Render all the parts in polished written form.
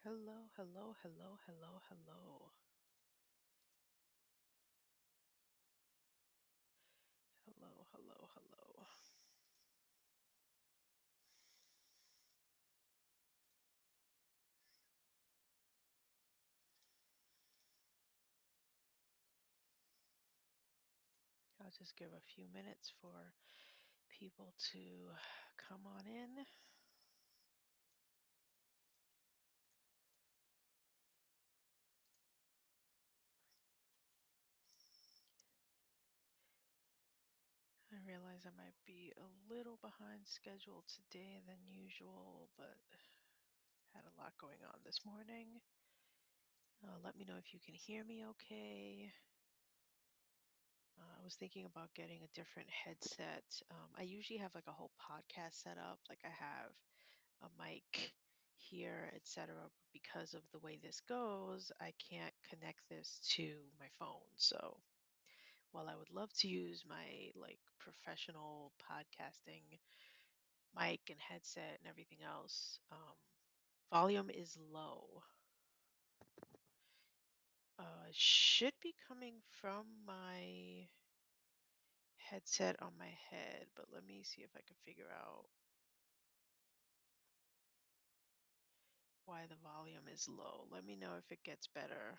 Hello, hello, hello, hello, hello. Hello, hello, hello. I'll just give a few minutes for people to come on in. I realize I might be a little behind schedule today than usual, but had a lot going on this morning. Let me know if you can hear me okay. I was thinking about getting a different headset. I usually have like a whole podcast set up, like I have a mic here, etc. But because of the way this goes, I can't connect this to my phone. So while I would love to use my like professional podcasting mic and headset and everything else, volume is low. It should be coming from my headset on my head, but let me see if I can figure out why the volume is low. Let me know if it gets better.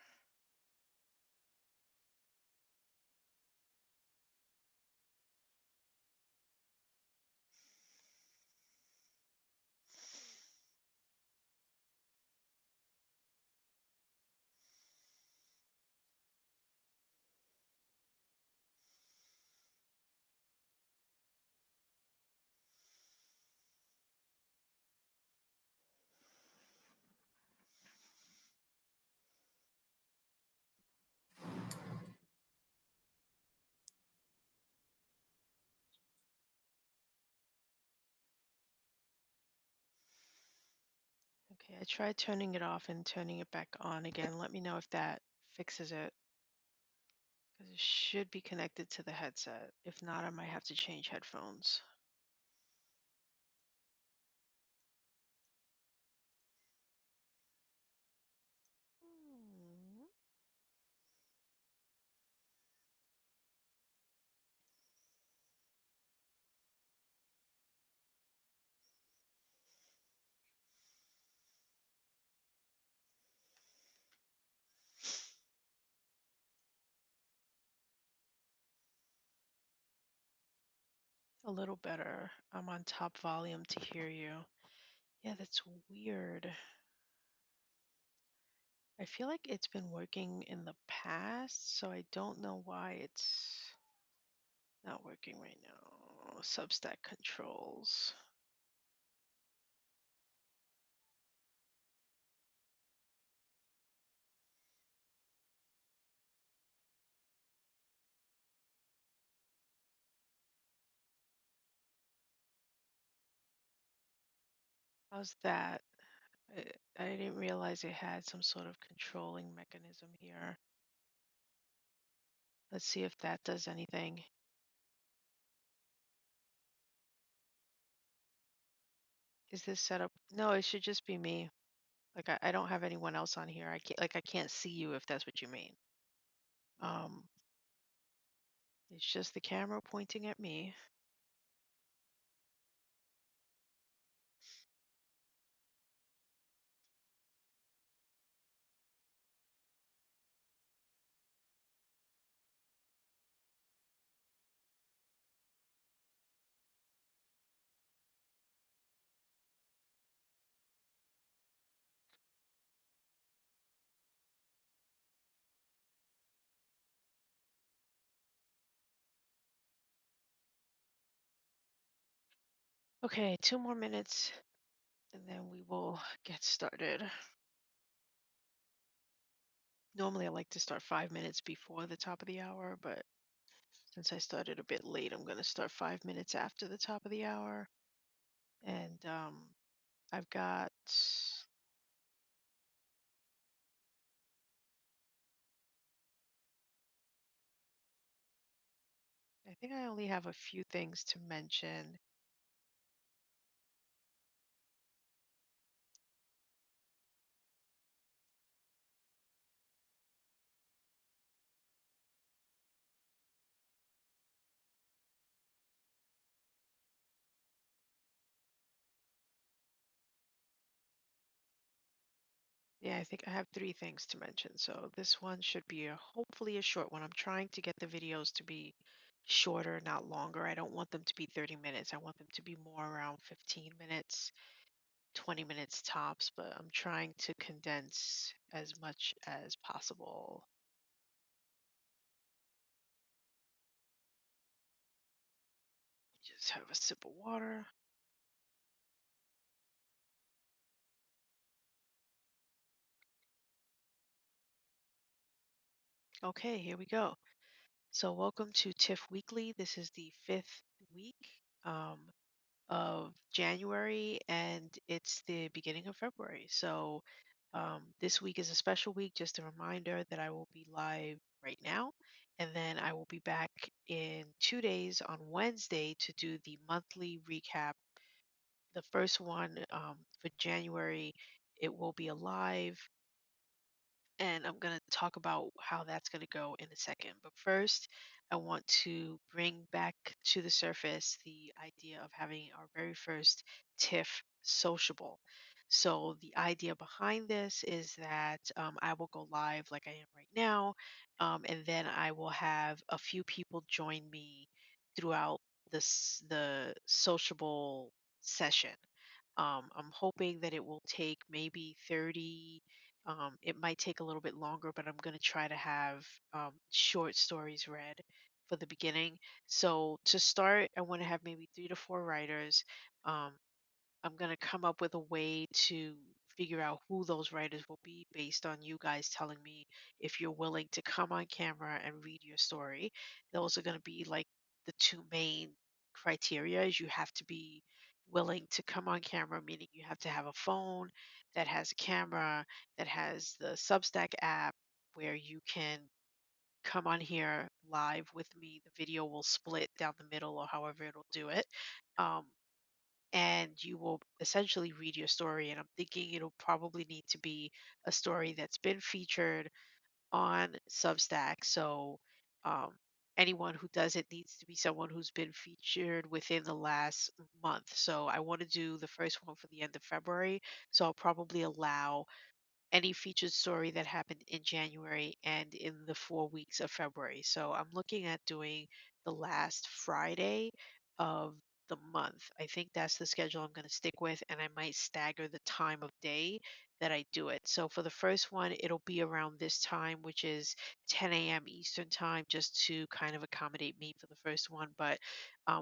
Okay, I tried turning it off and turning it back on again. Let me know if that fixes it because it should be connected to the headset. If not, I might have to change headphones. Hmm, a little better. I'm on top volume to hear you. Yeah, that's weird. I feel like it's been working in the past, so I don't know why it's not working right now. Substack controls. How's that? I didn't realize it had some sort of controlling mechanism here. Let's see if that does anything. Is this set up? No, it should just be me. Like I don't have anyone else on here. I can't see you if that's what you mean. Um, it's just the camera pointing at me. Okay, 2 more minutes and then we will get started. Normally I like to start 5 minutes before the top of the hour, but since I started a bit late, I'm going to start 5 minutes after the top of the hour. And I've got, I think I only have a few things to mention. Yeah, I think I have three things to mention. So this one should be hopefully a short one. I'm trying to get the videos to be shorter, not longer. I don't want them to be 30 minutes. I want them to be more around 15 minutes, 20 minutes tops, but I'm trying to condense as much as possible. Just have a sip of water. Okay, here we go. So welcome to TIFF Weekly. This is the fifth week. Um, of January, and it's the beginning of February. So this week is a special week. Just a reminder that I will be live right now, and then I will be back in 2 days on Wednesday to do the monthly recap. The first one for January, it will be a live, and I'm going to talk about how that's going to go in a second. But first, I want to bring back to the surface the idea of having our very first TIFF sociable. So, the idea behind this is that I will go live like I am right now, and then I will have a few people join me throughout the sociable session. I'm hoping that it will take maybe 30. It might take a little bit longer, but I'm going to try to have short stories read for the beginning. So to start, I want to have maybe 3 to 4 writers. Um, I'm going to come up with a way to figure out who those writers will be based on you guys telling me if you're willing to come on camera and read your story. Those are going to be like the two main criteria is you have to be willing to come on camera, meaning you have to have a phone that has a camera, that has the Substack app where you can come on here live with me. The video will split down the middle or however it'll do it. Um, and you will essentially read your story. And I'm thinking it'll probably need to be a story that's been featured on Substack. So um, anyone who does it needs to be someone who's been featured within the last month. So I want to do the first one for the end of February. So I'll probably allow any featured story that happened in January and in the 4 weeks of February. So I'm looking at doing the last Friday of the month. I think that's the schedule I'm going to stick with, and I might stagger the time of day that I do it. So for the first one, it'll be around this time, which is 10 a.m. Eastern time, just to kind of accommodate me for the first one. But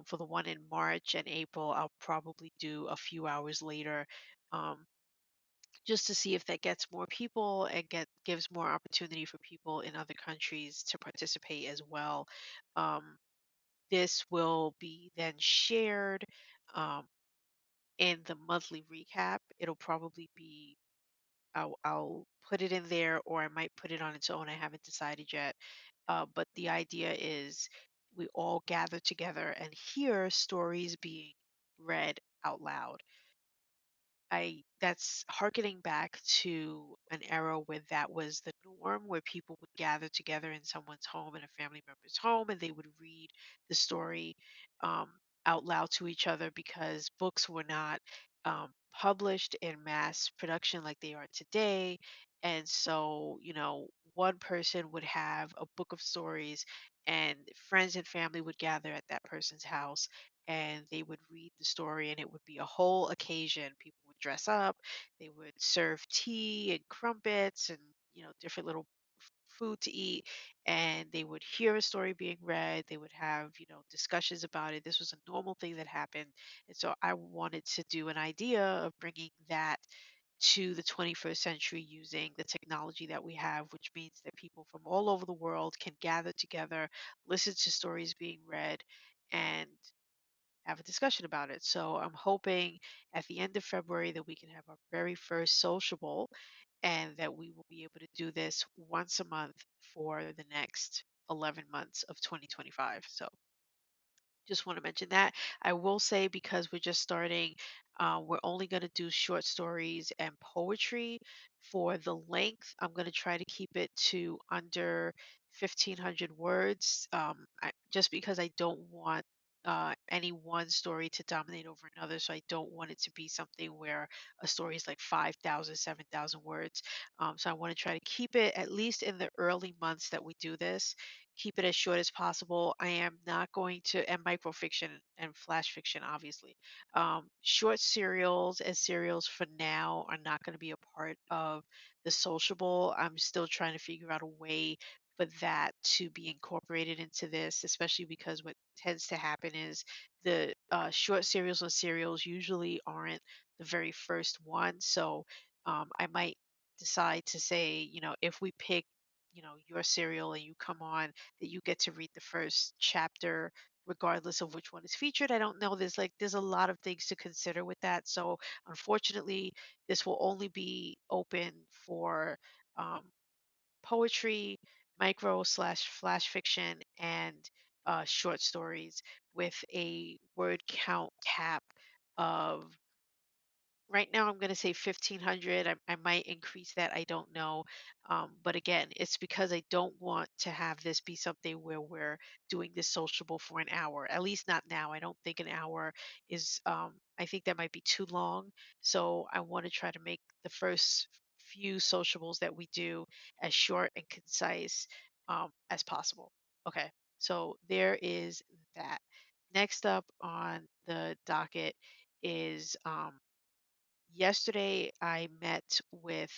for the one in March and April, I'll probably do a few hours later. Um, just to see if that gets more people and gives more opportunity for people in other countries to participate as well. Um, this will be then shared um, in the monthly recap. It'll probably be I'll put it in there, or I might put it on its own. I haven't decided yet. But the idea is we all gather together and hear stories being read out loud. That's harkening back to an era where that was the norm, where people would gather together in someone's home, in a family member's home, and they would read the story um, out loud to each other because books were not published in mass production like they are today. And so, one person would have a book of stories, and friends and family would gather at that person's house and they would read the story, and it would be a whole occasion. People would dress up, they would serve tea and crumpets and different little food to eat, and they would hear a story being read. They would have discussions about it. This was a normal thing that happened, and so I wanted to do an idea of bringing that to the 21st century using the technology that we have, which means that people from all over the world can gather together, listen to stories being read, and have a discussion about it. So I'm hoping at the end of February that we can have our very first sociable and that we will be able to do this once a month for the next 11 months of 2025. So just want to mention that. I will say because we're just starting, we're only going to do short stories and poetry for the length. I'm going to try to keep it to under 1,500 words, just because I don't want any one story to dominate over another. So I don't want it to be something where a story is like 5,000, 7,000 words. So I want to try to keep it at least in the early months that we do this, keep it as short as possible. I am not going to, and microfiction and flash fiction, obviously. Short serials and serials for now are not going to be a part of the sociable. I'm still trying to figure out a way for that to be incorporated into this, especially because what tends to happen is the short serials or serials usually aren't the very first one. So I might decide to say, if we pick, your serial and you come on, that you get to read the first chapter regardless of which one is featured. I don't know. There's a lot of things to consider with that. So unfortunately, this will only be open for um, poetry, micro slash flash fiction, and short stories with a word count cap of right now. I'm going to say 1,500. I might increase that. I don't know. But again, it's because I don't want to have this be something where we're doing this sociable for an hour, at least not now. I don't think an hour is, I think that might be too long. So I want to try to make the first few sociables that we do as short and concise as possible. Okay. So there is that. Next up on the docket is yesterday I met with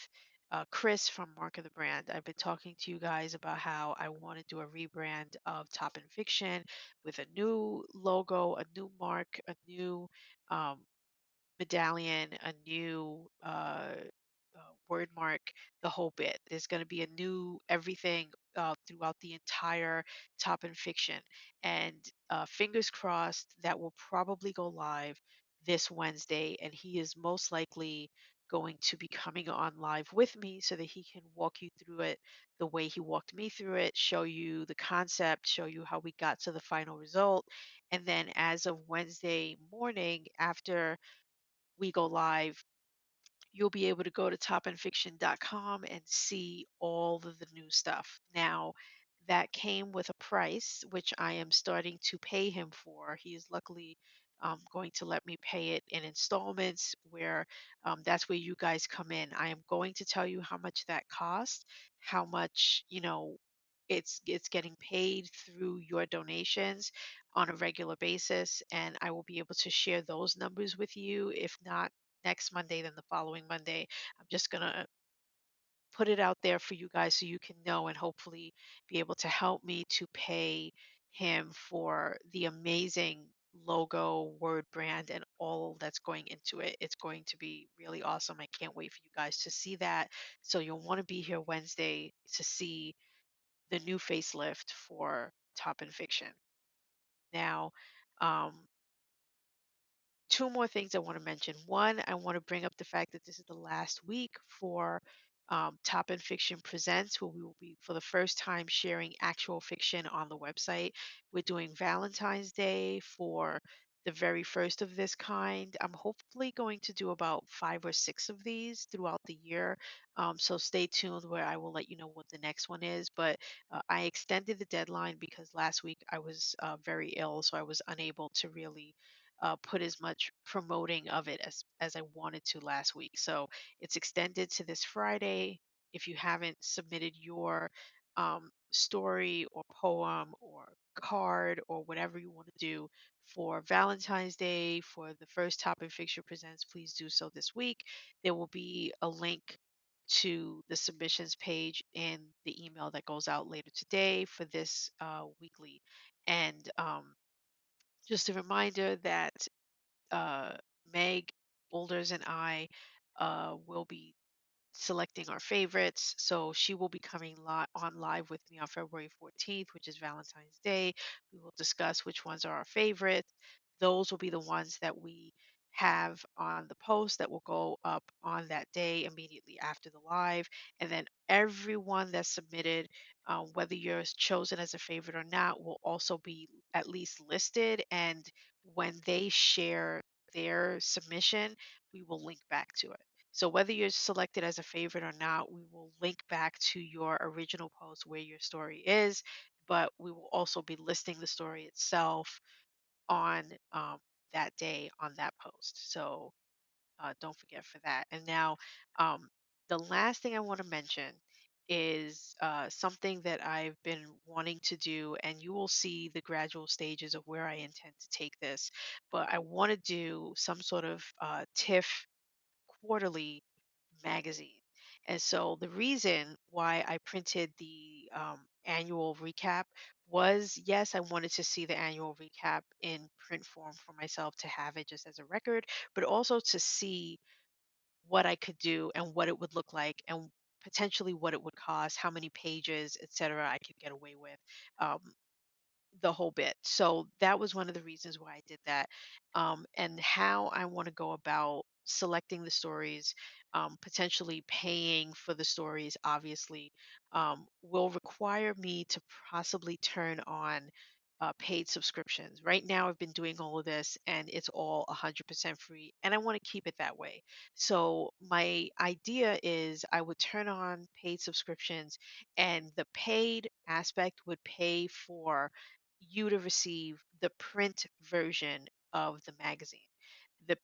Chris from Mark of the Brand. I've been talking to you guys about how I want to do a rebrand of Top and Fiction with a new logo, a new mark, a new um, medallion, a new word mark, the whole bit. There's going to be a new everything throughout the entire Top and Fiction. And fingers crossed that will probably go live this Wednesday. And he is most likely going to be coming on live with me so that he can walk you through it the way he walked me through it, show you the concept, show you how we got to the final result. And then as of Wednesday morning, after we go live, you'll be able to go to topandfiction.com and see all of the new stuff. Now, that came with a price, which I am starting to pay him for. He is luckily going to let me pay it in installments, where that's where you guys come in. I am going to tell you how much that cost, how much, it's getting paid through your donations on a regular basis, and I will be able to share those numbers with you. If not next Monday, then the following Monday. I'm just going to put it out there for you guys so you can know and hopefully be able to help me to pay him for the amazing logo, word brand, and all that's going into it. It's going to be really awesome. I can't wait for you guys to see that. So you'll want to be here Wednesday to see the new facelift for Top and Fiction. Now, um, two more things I want to mention. One, I want to bring up the fact that this is the last week for Top and Fiction Presents, where we will be for the first time sharing actual fiction on the website. We're doing Valentine's Day for the very first of this kind. I'm hopefully going to do about 5 or 6 of these throughout the year. So stay tuned where I will let you know what the next one is. But I extended the deadline because last week I was very ill, so I was unable to really put as much promoting of it as I wanted to last week. So it's extended to this Friday. If you haven't submitted your story or poem or card or whatever you want to do for Valentine's Day for the first Top and Fixture Presents, please do so this week. There will be a link to the submissions page in the email that goes out later today for this weekly. And just a reminder that uh, Meg Boulders and I will be selecting our favorites. So she will be coming on live with me on February 14th, which is Valentine's Day. We will discuss which ones are our favorites. Those will be the ones that we have on the post that will go up on that day immediately after the live. And then everyone that's submitted, whether you're chosen as a favorite or not, will also be at least listed. And when they share their submission, we will link back to it. So whether you're selected as a favorite or not, we will link back to your original post where your story is, but we will also be listing the story itself on that day on that post. So don't forget for that. And now, um, the last thing I want to mention is something that I've been wanting to do, and you will see the gradual stages of where I intend to take this. But I want to do some sort of TIFF quarterly magazine. And so the reason why I printed the annual recap was, yes, I wanted to see the annual recap in print form for myself to have it just as a record, but also to see what I could do and what it would look like and potentially what it would cost, how many pages, etc. I could get away with. Um, the whole bit. So that was one of the reasons why I did that. And how I want to go about selecting the stories, potentially paying for the stories, obviously, will require me to possibly turn on paid subscriptions. Right now, I've been doing all of this and it's all 100% free, and I want to keep it that way. So, my idea is I would turn on paid subscriptions, and the paid aspect would pay for you to receive the print version of the magazine. The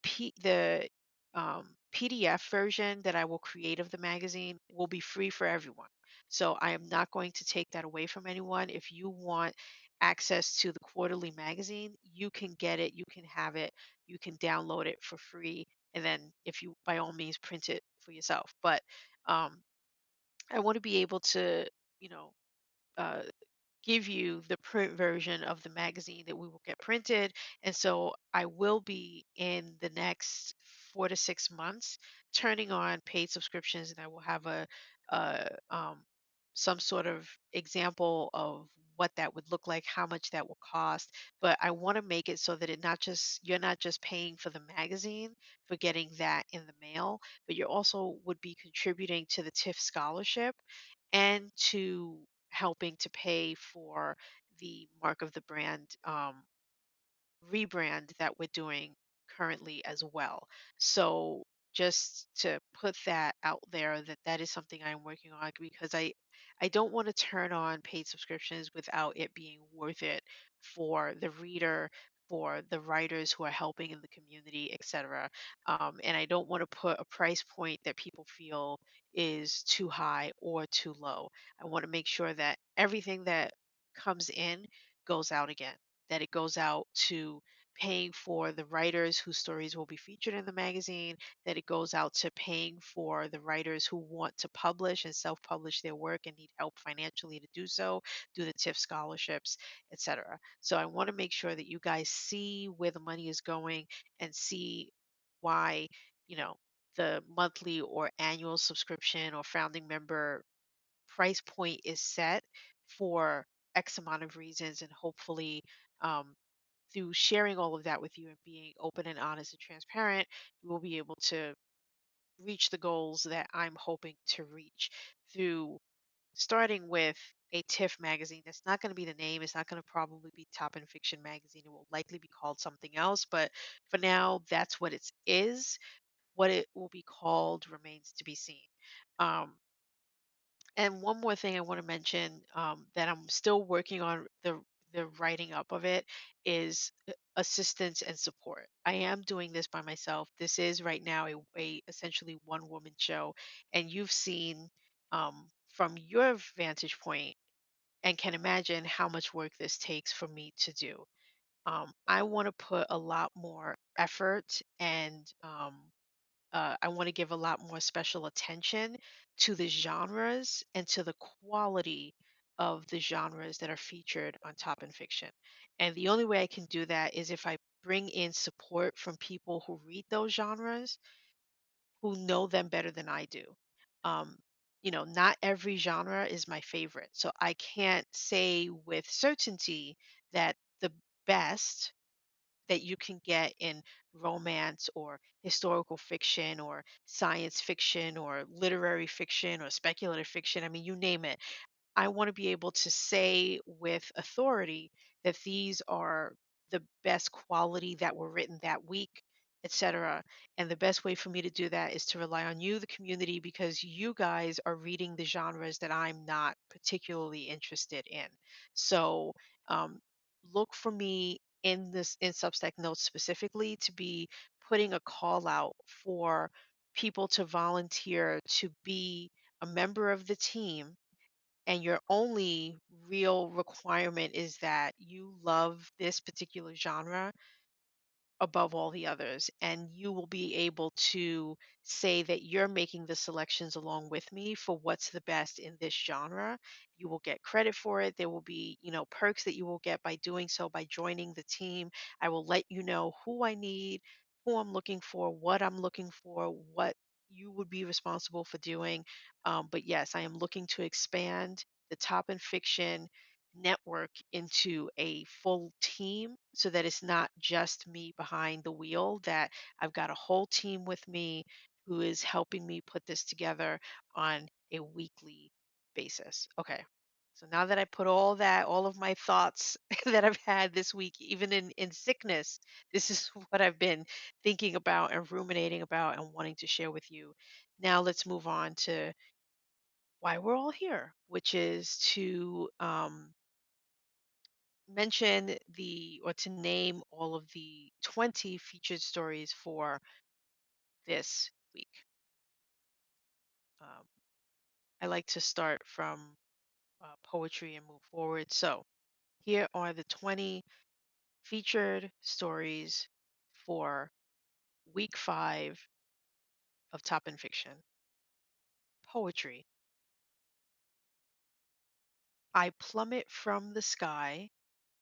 PDF version that I will create of the magazine will be free for everyone. So I am not going to take that away from anyone. If you want access to the quarterly magazine, you can get it, you can have it, you can download it for free, and then if you by all means print it for yourself. But um, I want to be able to, you know, uh, give you the print version of the magazine that we will get printed. And so I will be in the next 4 to 6 months turning on paid subscriptions, and I will have a some sort of example of what that would look like, how much that will cost. But I want to make it so that it not just you're not just paying for the magazine for getting that in the mail, but you also would be contributing to the TIFF scholarship and to helping to pay for the mark of the brand rebrand that we're doing currently as well. So just to put that out there that that is something I'm working on because I don't want to turn on paid subscriptions without it being worth it for the reader, for the writers who are helping in the community, etc. And I don't want to put a price point that people feel is too high or too low. I want to make sure that everything that comes in goes out again, that it goes out to paying for the writers whose stories will be featured in the magazine, that it goes out to paying for the writers who want to publish and self publish their work and need help financially to do so, do the TIFF scholarships, etc. So I want to make sure that you guys see where the money is going and see why, you know, the monthly or annual subscription or founding member price point is set for X amount of reasons, and hopefully, um, through sharing all of that with you and being open and honest and transparent, we will be able to reach the goals that I'm hoping to reach through starting with a TIFF magazine. That's not going to be the name. It's not going to probably be Top in Fiction magazine. It will likely be called something else. But for now, that's what it is. What it will be called remains to be seen. Um, and one more thing I want to mention that I'm still working on the writing up of it is assistance and support. I am doing this by myself. This is right now a essentially one woman show, and you've seen from your vantage point and can imagine how much work this takes for me to do. I want to put a lot more effort and I want to give a lot more special attention to the genres and to the quality of the genres that are featured on Top in Fiction. And the only way I can do that is if I bring in support from people who read those genres, who know them better than I do. Um, not every genre is my favorite. So I can't say with certainty that the best that you can get in romance or historical fiction or science fiction or literary fiction or speculative fiction. I mean, you name it. I want to be able to say with authority that these are the best quality that were written that week, etc. And the best way for me to do that is to rely on you, the community, because you guys are reading the genres that I'm not particularly interested in. So um, look for me in this in Substack Notes specifically to be putting a call out for people to volunteer to be a member of the team, and your only real requirement is that you love this particular genre above all the others, and you will be able to say that you're making the selections along with me for what's the best in this genre. You will get credit for it. There will be, perks that you will get by doing so, by joining the team. I will let you know who I need, who I'm looking for, what I'm looking for, what you would be responsible for doing. But yes, I am looking to expand the Top and Fiction network into a full team so that it's not just me behind the wheel, that I've got a whole team with me who is helping me put this together on a weekly basis. Okay. So now that I put all of my thoughts that I've had this week, even in sickness, this is what I've been thinking about and ruminating about and wanting to share with you. Now let's move on to why we're all here, which is to mention the or to name all of the 20 featured stories for this week. Um, I like to start from poetry and move forward. So here are the 20 featured stories for week 5 of Top and Fiction. Poetry. I Plummet from the Sky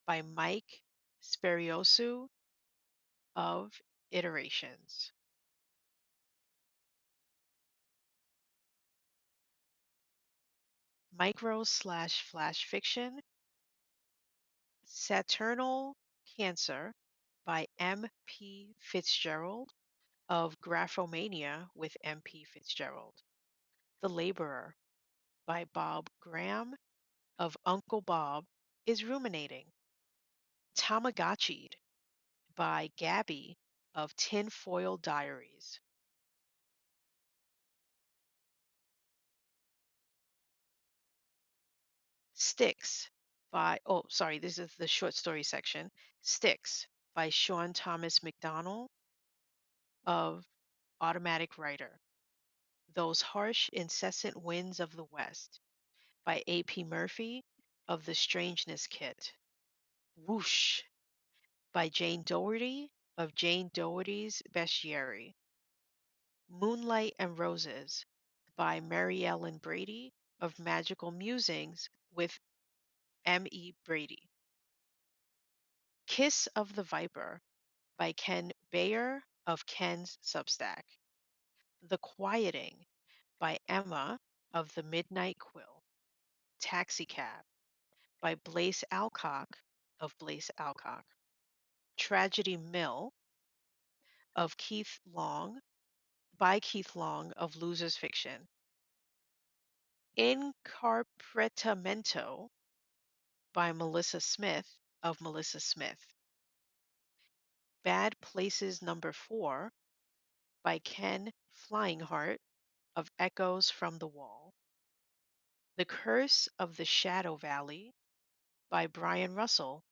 by Mike Speriosu of Iterations. Micro slash flash fiction, Saturnal Cancer by M.P. Fitzgerald of Graphomania with M.P. Fitzgerald. The Laborer by Bob Graham of Uncle Bob is Ruminating. Tamagotchied by Gabby of Tinfoil Diaries. Sticks this is the short story section. Sticks by Sean Thomas McDonnell of Automatic Writer. Those Harsh, Incessant Winds of the West by A.P. Murphy of the Strangeness Kit. Whoosh by Jane Doherty of Jane Doherty's Bestiary. Moonlight and Roses by Mary Ellen Brady of Magical Musings with M.E. Brady. Kiss of the Viper by Ken Bayer of Ken's Substack. The Quieting by Emma of the Midnight Quill. Taxicab by Blaise Alcock of Blaise Alcock. Tragedy Mill of Keith Long by Keith Long of Losers Fiction. Incarpretamento by Melissa Smith of Melissa Smith. Bad Places Number 4 by Ken Flyingheart of Echoes from the Wall. The Curse of the Shadow Valley by Brian Russell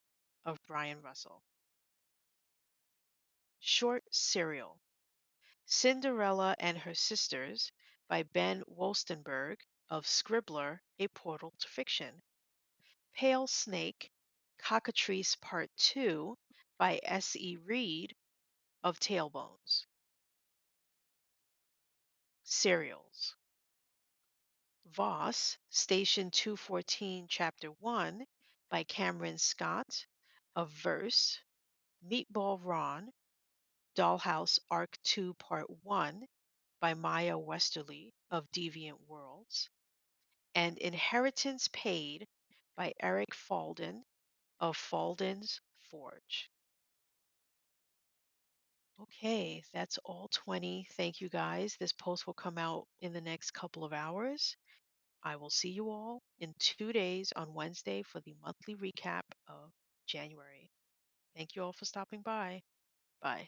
of Brian Russell. Short Serial. Cinderella and Her Sisters by Ben Wolstenberg of Scribbler, A Portal to Fiction. Pale Snake, Cockatrice Part 2 by S.E. Reed of Tailbones. Serials. Voss, Station 214, Chapter 1 by Cameron Scott of Verse. Meatball Ron, Dollhouse Arc 2 Part 1 by Maya Westerly of Deviant Worlds. And Inheritance Paid by Eric Falden of Falden's Forge. Okay, that's all 20. Thank you guys. This post will come out in the next couple of hours. I will see you all in 2 days on Wednesday for the monthly recap of January. Thank you all for stopping by. Bye.